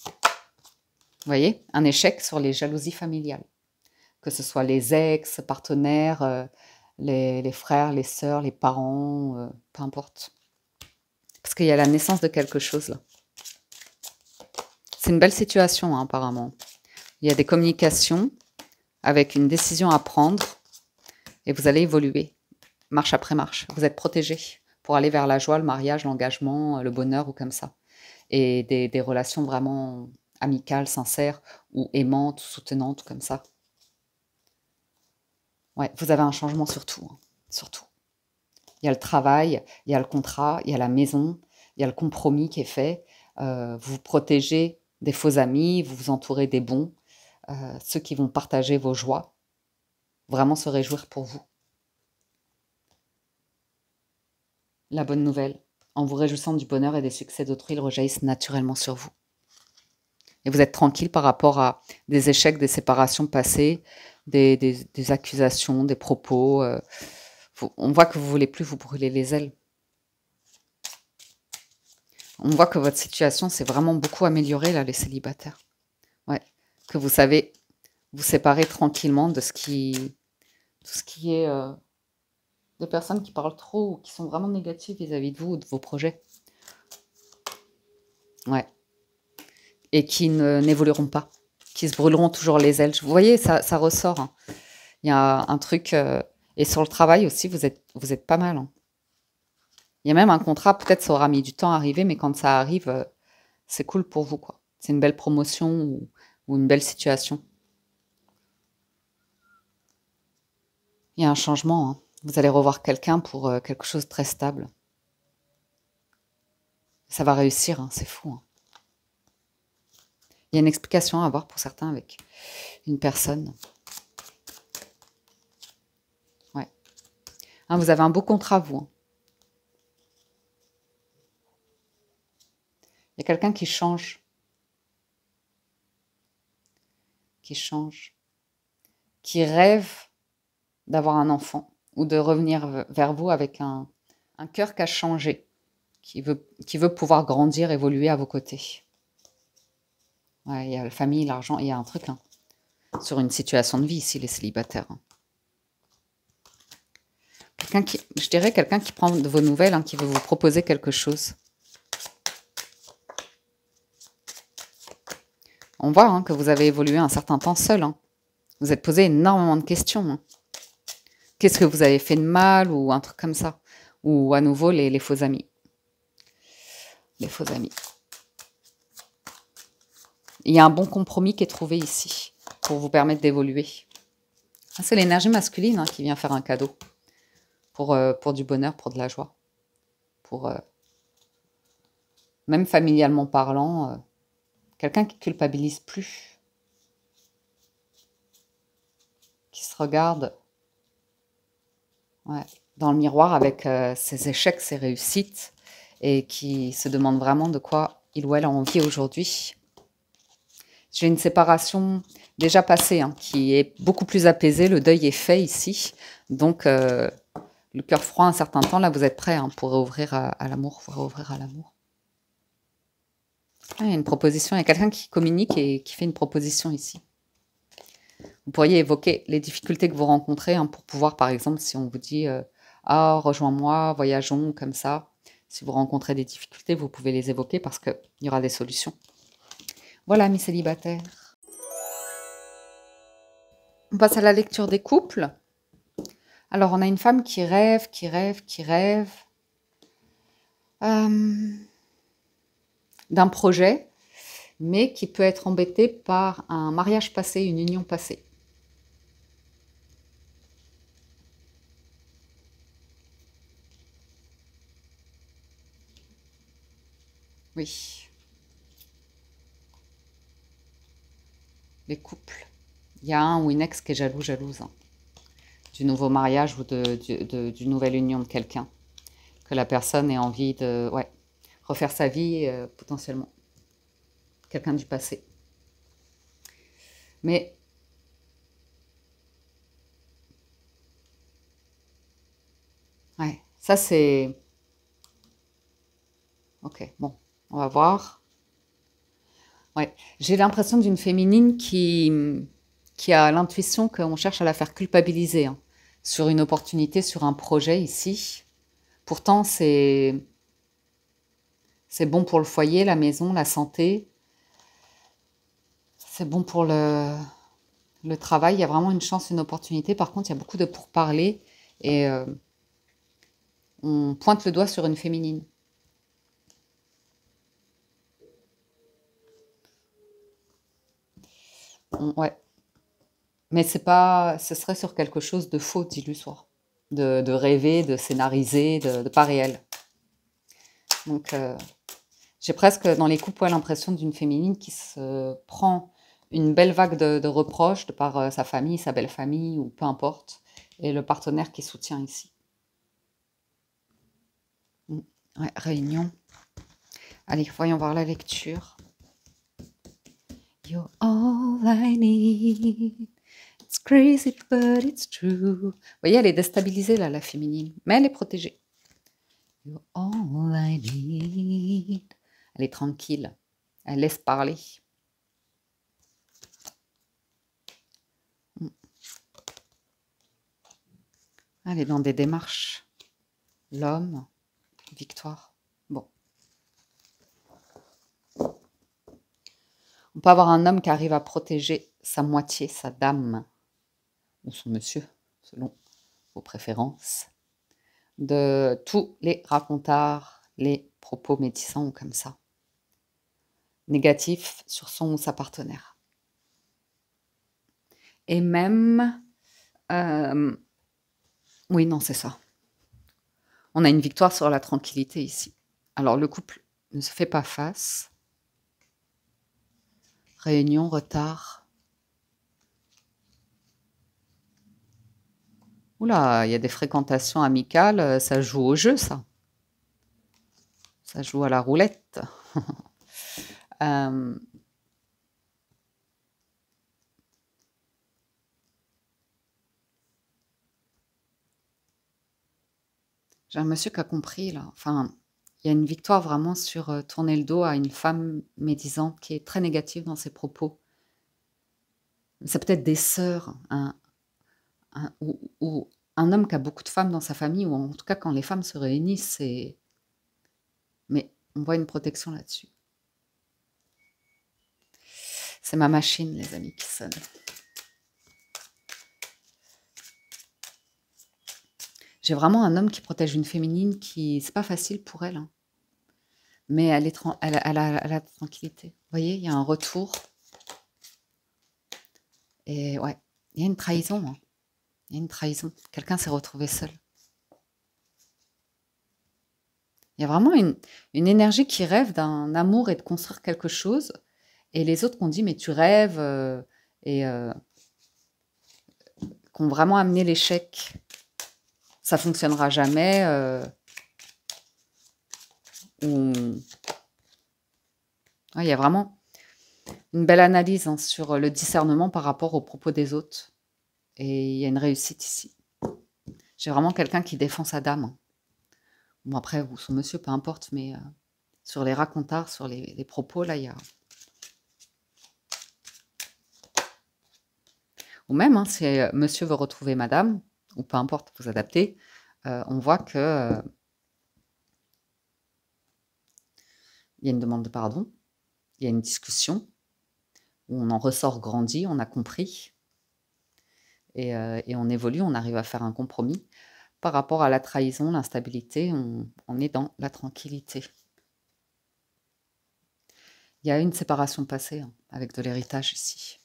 Vous voyez, un échec sur les jalousies familiales. Que ce soit les ex, partenaires, les frères, les sœurs, les parents, peu importe. Parce qu'il y a la naissance de quelque chose là. C'est une belle situation hein, apparemment. Il y a des communications avec une décision à prendre et vous allez évoluer, marche après marche. Vous êtes protégé pour aller vers la joie, le mariage, l'engagement, le bonheur ou comme ça. Et des relations vraiment amicales, sincères ou aimantes, soutenantes, comme ça. Ouais, vous avez un changement surtout, hein, surtout. Il y a le travail, il y a le contrat, il y a la maison, il y a le compromis qui est fait. Vous vous protégez des faux amis, vous vous entourez des bons, ceux qui vont partager vos joies, vraiment se réjouir pour vous. La bonne nouvelle, en vous réjouissant du bonheur et des succès d'autrui, ils rejaillissent naturellement sur vous. Et vous êtes tranquille par rapport à des échecs, des séparations passées, des accusations, des propos. On voit que vous ne voulez plus vous brûler les ailes. On voit que votre situation s'est vraiment beaucoup améliorée, là, les célibataires. Ouais. Que vous savez vous séparer tranquillement de ce qui est des personnes qui parlent trop ou qui sont vraiment négatives vis-à-vis de vous ou de vos projets. Ouais. Et qui n'évolueront pas, qui se brûleront toujours les ailes. Vous voyez, ça ressort. Hein. Il y a un truc... et sur le travail aussi, vous êtes pas mal. Hein. Il y a même un contrat, peut-être ça aura mis du temps à arriver, mais quand ça arrive, c'est cool pour vous. Quoi. C'est une belle promotion ou une belle situation. Il y a un changement. Hein. Vous allez revoir quelqu'un pour quelque chose de très stable. Ça va réussir, hein, c'est fou. Hein. Il y a une explication à avoir pour certains avec une personne. Ouais. Hein, vous avez un beau contrat, vous. Hein. Il y a quelqu'un qui change. Qui rêve d'avoir un enfant ou de revenir vers vous avec un cœur qui a changé, qui veut pouvoir grandir, évoluer à vos côtés. Ouais, il y a la famille, l'argent, il y a un truc hein, sur une situation de vie ici, les célibataires. Hein. Je dirais quelqu'un qui prend de vos nouvelles, hein, qui veut vous proposer quelque chose. On voit hein, que vous avez évolué un certain temps seul. Hein. Vous êtes posé énormément de questions. Hein. Qu'est-ce que vous avez fait de mal ou un truc comme ça. Ou à nouveau les faux amis. Les faux amis. Il y a un bon compromis qui est trouvé ici pour vous permettre d'évoluer. C'est l'énergie masculine hein, qui vient faire un cadeau. pour du bonheur, pour de la joie, pour même familialement parlant, quelqu'un qui culpabilise plus, qui se regarde ouais, dans le miroir avec ses échecs, ses réussites, et qui se demande vraiment de quoi il ou elle a envie aujourd'hui. J'ai une séparation déjà passée, hein, qui est beaucoup plus apaisée, le deuil est fait ici, donc le cœur froid un certain temps, là vous êtes prêt hein, pour réouvrir à l'amour, pour réouvrir à l'amour. Ah, il y a une proposition, il y a quelqu'un qui communique et qui fait une proposition ici. Vous pourriez évoquer les difficultés que vous rencontrez hein, pour pouvoir, par exemple, si on vous dit ah, rejoins-moi, voyageons, comme ça. Si vous rencontrez des difficultés, vous pouvez les évoquer parce qu'il y aura des solutions. Voilà, mes célibataires. On passe à la lecture des couples. Alors, on a une femme qui rêve, qui rêve, qui rêve d'un projet, mais qui peut être embêtée par un mariage passé, une union passée. Oui. Les couples. Il y a un ou une ex qui est jaloux, jalouse. Hein, du nouveau mariage ou d'une nouvelle union de quelqu'un. Que la personne ait envie de refaire sa vie potentiellement. Quelqu'un du passé. Mais ouais, ça c'est... Ok, bon, on va voir. Ouais, j'ai l'impression d'une féminine qui a l'intuition qu'on cherche à la faire culpabiliser hein, sur une opportunité, sur un projet ici. Pourtant, c'est bon pour le foyer, la maison, la santé. C'est bon pour le travail. Il y a vraiment une chance, une opportunité. Par contre, il y a beaucoup de pourparlers et on pointe le doigt sur une féminine. Ouais. Mais c'est pas, ce serait sur quelque chose de faux, d'illusoire. De rêver, de scénariser, de pas réel. Donc, j'ai presque dans les couples l'impression d'une féminine qui se prend une belle vague de reproches de par sa famille, sa belle famille, ou peu importe, et le partenaire qui soutient ici. Ouais, réunion. Allez, voyons voir la lecture. You're all I need. It's crazy, but it's true. Vous voyez, elle est déstabilisée, là, la féminine, mais elle est protégée. You're all I need. Elle est tranquille. Elle laisse parler. Elle est dans des démarches. L'homme, victoire. Bon. On peut avoir un homme qui arrive à protéger sa moitié, sa dame, ou son monsieur, selon vos préférences, de tous les racontards, les propos médisants ou comme ça, négatifs sur son ou sa partenaire. Et même... oui, non, c'est ça. On a une victoire sur la tranquillité ici. Alors, le couple ne se fait pas face. Réunion, retard. Oula, il y a des fréquentations amicales, ça joue au jeu, ça. Ça joue à la roulette. J'ai un monsieur qui a compris, là. Enfin, il y a une victoire vraiment sur tourner le dos à une femme médisante qui est très négative dans ses propos. C'est peut-être des sœurs, ou un homme qui a beaucoup de femmes dans sa famille, ou en tout cas quand les femmes se réunissent, c'est... Mais on voit une protection là-dessus. C'est ma machine, les amis, qui sonne. J'ai vraiment un homme qui protège une féminine qui... C'est pas facile pour elle, hein. Mais elle a la tranquillité. Vous voyez, il y a un retour. Et ouais, il y a une trahison. Hein. Il y a une trahison. Quelqu'un s'est retrouvé seul. Il y a vraiment une énergie qui rêve d'un amour et de construire quelque chose. Et les autres qu'on dit, mais tu rêves, et qui ont vraiment amené l'échec. Ça fonctionnera jamais. Ou... Ouais, il y a vraiment une belle analyse hein, sur le discernement par rapport aux propos des autres. Et il y a une réussite ici. J'ai vraiment quelqu'un qui défend sa dame. Hein. Bon, après, ou son monsieur, peu importe, mais sur les racontards, sur les propos, là, il y a... Ou même, hein, si monsieur veut retrouver madame, ou peu importe, vous adaptez, on voit que il y a une demande de pardon, il y a une discussion, où on en ressort grandi, on a compris, et on évolue, on arrive à faire un compromis. Par rapport à la trahison, l'instabilité, on est dans la tranquillité. Il y a une séparation passée hein, avec de l'héritage ici.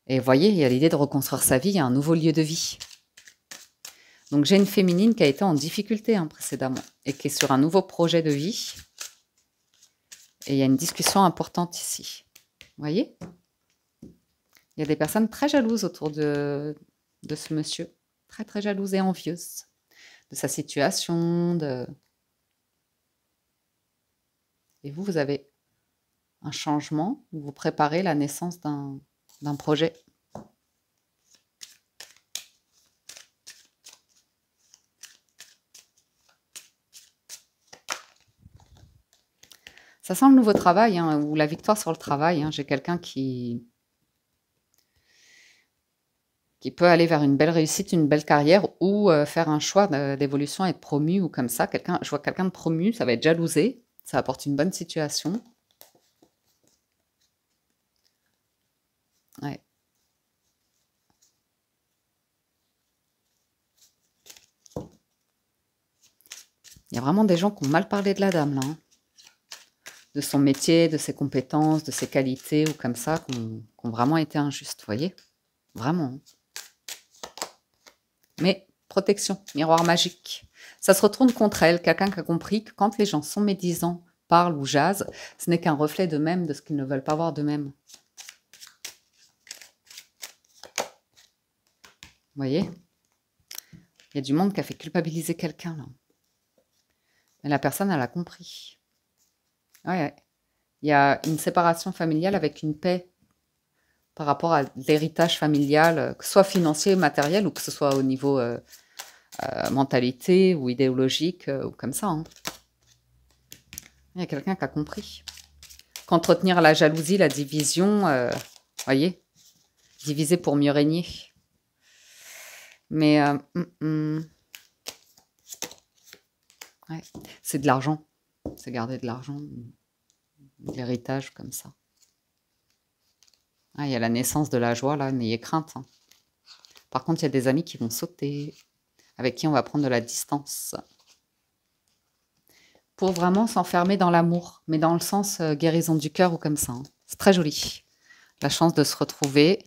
Et vous voyez, il y a l'idée de reconstruire sa vie, il y a un nouveau lieu de vie. Donc j'ai une féminine qui a été en difficulté hein, précédemment et qui est sur un nouveau projet de vie. Et il y a une discussion importante ici. Vous voyez? Il y a des personnes très jalouses autour de ce monsieur. Très, très jalouses et envieuses de sa situation. Et vous avez un changement, vous préparez la naissance d'un projet. Ça sent le nouveau travail, hein, ou la victoire sur le travail. Hein. J'ai quelqu'un qui peut aller vers une belle réussite, une belle carrière, ou faire un choix d'évolution, être promu, ou comme ça. Je vois quelqu'un de promu, ça va être jalousé, ça apporte une bonne situation. Ouais. Il y a vraiment des gens qui ont mal parlé de la dame, là. Hein. De son métier, de ses compétences, de ses qualités, ou comme ça, qui ont vraiment été injustes, vous voyez? Vraiment. Mais protection, miroir magique. Ça se retourne contre elle, quelqu'un qui a compris que quand les gens sont médisants, parlent ou jasent, ce n'est qu'un reflet d'eux-mêmes, de ce qu'ils ne veulent pas voir d'eux-mêmes. Vous voyez? Il y a du monde qui a fait culpabiliser quelqu'un, là. Mais la personne, elle a compris. Ouais. Il y a une séparation familiale avec une paix par rapport à l'héritage familial, que ce soit financier, matériel, ou que ce soit au niveau mentalité ou idéologique, ou comme ça. Hein. Il y a quelqu'un qui a compris. Qu'entretenir la jalousie, la division, voyez, diviser pour mieux régner. Mais ouais, c'est de l'argent. C'est garder de l'argent, de l'héritage comme ça. Ah, il y a la naissance de la joie, là, n'ayez crainte. Hein. Par contre, il y a des amis qui vont sauter, avec qui on va prendre de la distance. Pour vraiment s'enfermer dans l'amour, mais dans le sens guérison du cœur ou comme ça. Hein. C'est très joli. La chance de se retrouver.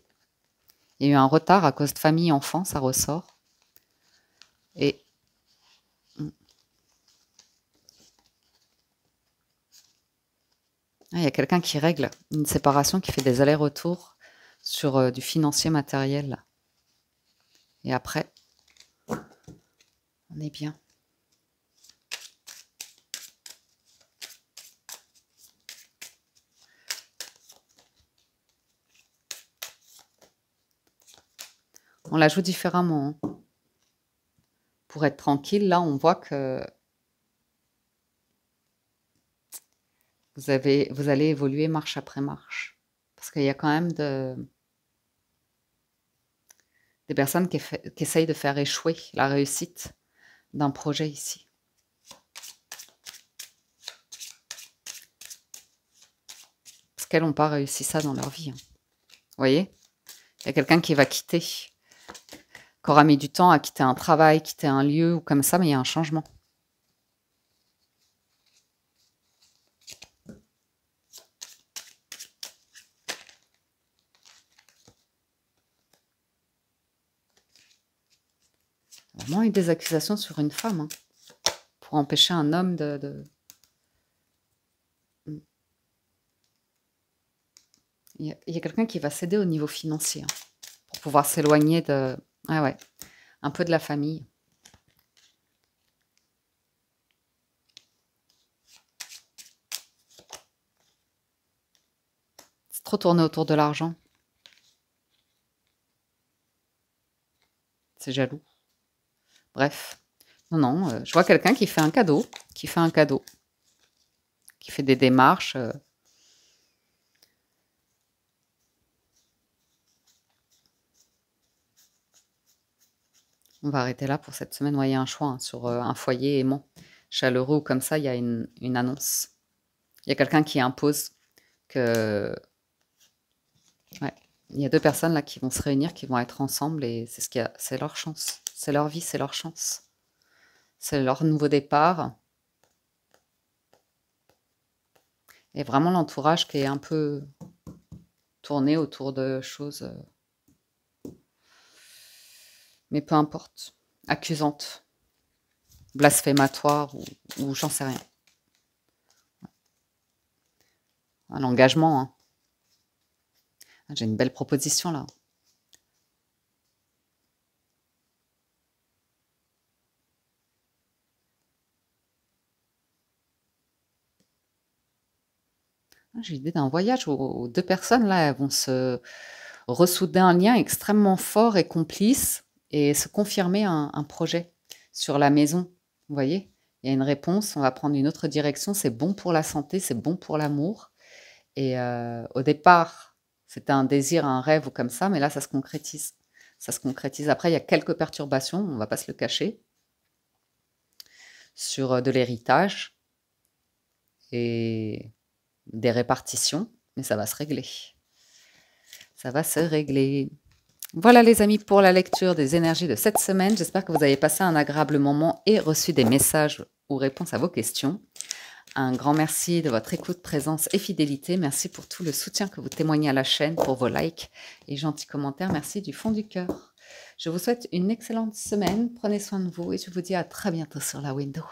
Il y a eu un retard à cause de famille, enfant, ça ressort. Et il y a quelqu'un qui règle une séparation, qui fait des allers-retours sur du financier matériel. Et après, on est bien. On la joue différemment. Hein. Pour être tranquille, là, on voit que vous allez évoluer marche après marche. Parce qu'il y a quand même des personnes qui essayent de faire échouer la réussite d'un projet ici. Parce qu'elles n'ont pas réussi ça dans leur vie. Hein. Vous voyez? Il y a quelqu'un qui va quitter, qui aura mis du temps à quitter un travail, quitter un lieu ou comme ça, mais il y a un changement. Vraiment eu des accusations sur une femme. Hein. pour empêcher un homme Il y a quelqu'un qui va céder au niveau financier, hein, pour pouvoir s'éloigner de... Ah ouais, un peu de la famille. C'est trop tourné autour de l'argent. C'est jaloux. Bref. Non, non, je vois quelqu'un qui fait un cadeau, qui fait des démarches. On va arrêter là pour cette semaine. Ouais, il y a un choix, hein, sur un foyer aimant, chaleureux, comme ça, il y a une annonce. Il y a quelqu'un qui impose que... Ouais. Il y a deux personnes là qui vont se réunir, qui vont être ensemble, et c'est leur chance. C'est leur vie, c'est leur chance. C'est leur nouveau départ. Et vraiment l'entourage qui est un peu tourné autour de choses... mais peu importe. Accusantes, blasphématoires, ou j'en sais rien. Un engagement, hein. J'ai une belle proposition là. J'ai l'idée d'un voyage où deux personnes là elles vont se ressouder un lien extrêmement fort et complice et se confirmer un projet sur la maison. Vous voyez, il y a une réponse, on va prendre une autre direction, c'est bon pour la santé, c'est bon pour l'amour. Et au départ, c'était un désir, un rêve ou comme ça, mais là, ça se concrétise. Ça se concrétise. Après, il y a quelques perturbations, on ne va pas se le cacher, sur de l'héritage et des répartitions, mais ça va se régler. Ça va se régler. Voilà les amis pour la lecture des énergies de cette semaine. J'espère que vous avez passé un agréable moment et reçu des messages ou réponses à vos questions. Un grand merci de votre écoute, présence et fidélité. Merci pour tout le soutien que vous témoignez à la chaîne, pour vos likes et gentils commentaires. Merci du fond du cœur. Je vous souhaite une excellente semaine. Prenez soin de vous et je vous dis à très bientôt sur la window.